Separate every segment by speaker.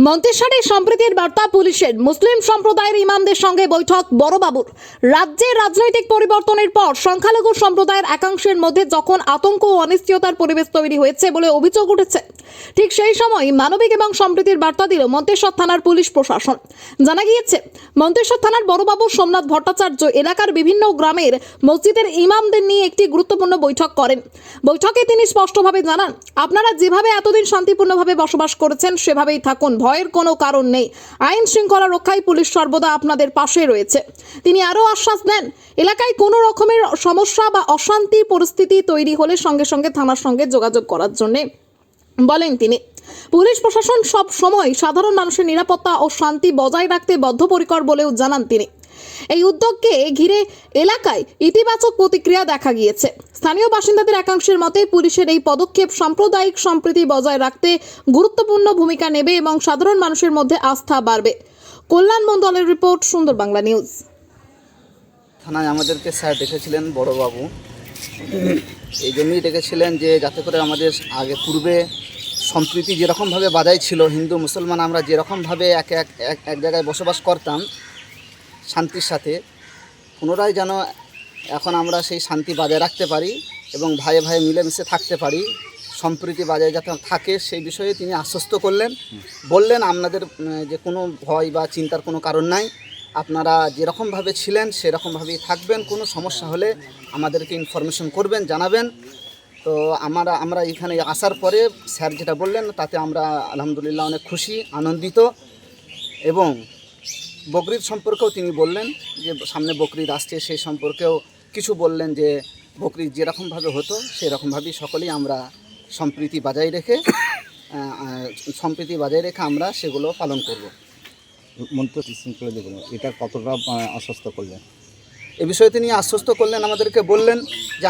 Speaker 1: মন্তেশ্বরে সম্প্রীতির বার্তা পুলিশের। মুসলিম সম্প্রদায়ের ইমামদের সঙ্গে বৈঠক বড়বাবুর। রাজ্যের রাজনৈতিক পরিবর্তনের পর সংখ্যালঘু সম্প্রদায়ের একাংশের মধ্যে যখন আতঙ্ক ও অনিশ্চয়তার পরিবেশ তৈরি হয়েছে বলে অভিযোগ উঠেছে, ঠিক সেই সময় মানবিক এবং সম্প্রীতির বার্তা দিল মন্তেশ্বর থানার পুলিশ প্রশাসন। জানা গিয়েছে, মন্তেশ্বর থানার বড়বাবু সোমনাথ ভট্টাচার্য এলাকার বিভিন্ন গ্রামের মসজিদের ইমামদের নিয়ে একটি গুরুত্বপূর্ণ বৈঠক করেন। বৈঠকে তিনি স্পষ্টভাবে জানান, আপনারা যেভাবে এতদিন শান্তিপূর্ণভাবে বসবাস করেছেন সেভাবেই থাকুন, ভয়ের কোনো কারণ নেই। আইন শৃঙ্খলা রক্ষায় পুলিশ সর্বদা আপনাদের পাশে রয়েছে। তিনি আরও আশ্বাস দেন, এলাকায় কোনো রকমের সমস্যা বা অশান্তির পরিস্থিতি তৈরি হলে সঙ্গে সঙ্গে থানার সঙ্গে যোগাযোগ করার জন্য বলেন তিনি। পুলিশ প্রশাসন সব সময় সাধারণ মানুষের নিরাপত্তা ও শান্তি বজায় রাখতে বদ্ধপরিকর বলেও জানান তিনি। এই উদ্যোগকে ঘিরে এলাকায় ইতিবাচক প্রতিক্রিয়া দেখা গিয়েছে। স্থানীয় বাসিন্দাদের একাংশের মতে পুলিশের এই পদক্ষেপ সাম্প্রদায়িক সম্প্রীতি বজায় রাখতে গুরুত্বপূর্ণ ভূমিকা নেবে এবং সাধারণ মানুষের মধ্যে আস্থা বাড়বে। কল্যাণ মণ্ডলের রিপোর্ট, সুন্দর বাংলা নিউজ।
Speaker 2: থানায় আমাদেরকে স্যার ডেকেছিলেন বড়বাবু, এই জন্যই ডেকেছিলেন যে যাতে করে আমাদের আগে পূর্বে সম্প্রীতি যেরকমভাবে বজায় ছিল, হিন্দু মুসলমান আমরা যেরকমভাবে এক জায়গায় বসবাস করতাম শান্তির সাথে, পুনরায় যেন এখন আমরা সেই শান্তি বজায় রাখতে পারি এবং ভাইয়ে ভাইয়ে মিলেমিশে থাকতে পারি, সম্প্রীতি বজায় যাতে থাকে সেই বিষয়ে তিনি আশ্বস্ত করলেন। বললেন, আপনাদের যে কোনো ভয় বা চিন্তার কোনো কারণ নাই, আপনারা যেরকমভাবে ছিলেন সেরকমভাবেই থাকবেন, কোনো সমস্যা হলে আমাদেরকে ইনফরমেশন করবেন, জানাবেন। তো আমরা এখানে আসার পরে স্যার যেটা বললেন তাতে আমরা আলহামদুলিল্লাহ অনেক খুশি, আনন্দিত। এবং বকরিদ সম্পর্কেও তিনি বললেন যে সামনে বকরিদ আসছে, সেই সম্পর্কেও কিছু বললেন যে বকরিদ যেরকমভাবে হতো সেরকমভাবেই সকলেই আমরা সম্প্রীতি বজায় রেখে আমরা সেগুলো পালন করব।
Speaker 3: মন্ত্র শৃঙ্খলা দেখুন, এটা কতটা আশ্বস্ত করলেন?
Speaker 2: এ বিষয়ে তিনি আশ্বস্ত করলেন, আমাদেরকে বললেন যে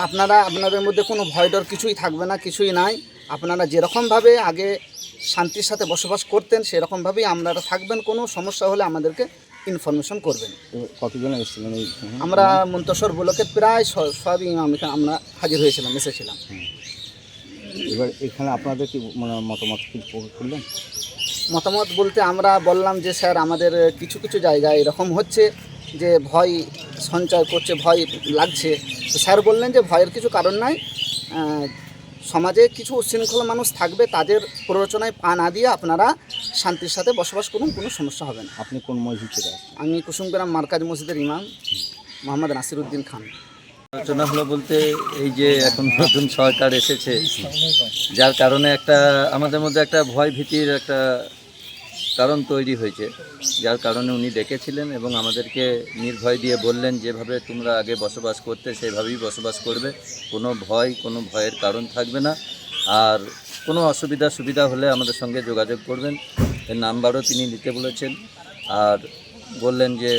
Speaker 2: আপনাদের মধ্যে কোনো ভয় ডর কিছুই থাকবে না, কিছুই নাই। আপনারা যেরকমভাবে আগে শান্তির সাথে বসবাস করতেন সেরকমভাবেই আপনারা থাকবেন, কোনো সমস্যা হলে আমাদেরকে ইনফরমেশন করবেন।
Speaker 3: কতজন এসেছিলেন?
Speaker 2: আমরা মন্তেশ্বর ব্লকের প্রায় সবই ইমাম এখানে আমরা হাজির হয়েছিলাম, এসেছিলাম।
Speaker 3: এবার এখানে আপনাদের কি মতামত করলেন?
Speaker 2: মতামত বলতে আমরা বললাম যে স্যার, আমাদের কিছু কিছু জায়গায় এরকম হচ্ছে যে ভয় সঞ্চয় করছে, ভয় লাগছে। তো স্যার বললেন যে ভয়ের কিছু কারণ নাই, সমাজে কিছু উচ্ছৃঙ্খল মানুষ থাকবে, তাদের প্ররোচনায় পা না দিয়ে আপনারা শান্তির সাথে বসবাস করুন, কোনো সমস্যা হবে না।
Speaker 3: আপনি কোন মসজিদ থেকে?
Speaker 2: আমি কুসুমগ্রাম মার্কাজ মসজিদের ইমাম মোহাম্মদ নাসিরউদ্দিন খান।
Speaker 4: আলোচনা হলো বলতে এই যে এখন নতুন সরকার এসেছে, যার কারণে একটা আমাদের মধ্যে একটা ভয় ভীতির একটা কারণ তৈরি হয়েছে, যার কারণে উনি ডেকেছিলেন এবং আমাদেরকে নির্ভয় দিয়ে বললেন যেভাবে তোমরা আগে বসবাস করতে সেভাবেই বসবাস করবে, কোনো ভয়ের কারণ থাকবে না। আর কোনো সুবিধা হলে আমাদের সঙ্গে যোগাযোগ করবেন, এর নাম্বারও তিনি দিতে বলেছেন। আর বললেন যে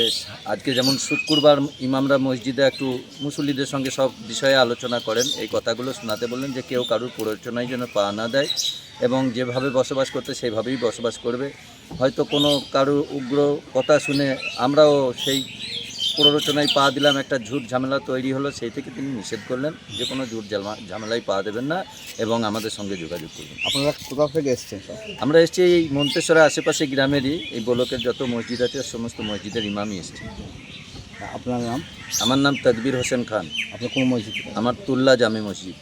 Speaker 4: আজকে যেমন শুক্রবার ইমামরা মসজিদে একটু মুসল্লিদের সঙ্গে সব বিষয়ে আলোচনা করেন, এই কথাগুলো শোনাতে বললেন যে কেউ কারুর প্ররোচনায় যেন পা না দেয় এবং যেভাবে বসবাস করতে সেইভাবেই বসবাস করবে। হয়তো কোনো কারো উগ্র কথা শুনে আমরাও সেই প্ররোচনায় পা দিলাম, একটা ঝুট ঝামেলা তৈরি হলো, সেই থেকে তিনি নিষেধ করলেন যে কোনো ঝুট ঝামেলায় পা দেবেন না এবং আমাদের সঙ্গে যোগাযোগ করবেন।
Speaker 3: আপনারা কোথা থেকে এসছেন?
Speaker 4: আমরা এসেছি এই মন্তেশ্বরের আশেপাশে গ্রামেরই, এই ব্লকের যত মসজিদ আছে সমস্ত মসজিদের ইমামই এসেছি।
Speaker 3: আপনার নাম?
Speaker 4: আমার নাম তদবির হোসেন খান।
Speaker 3: আপনি কোন মসজিদ?
Speaker 4: আমার তুল্লা জামে মসজিদ।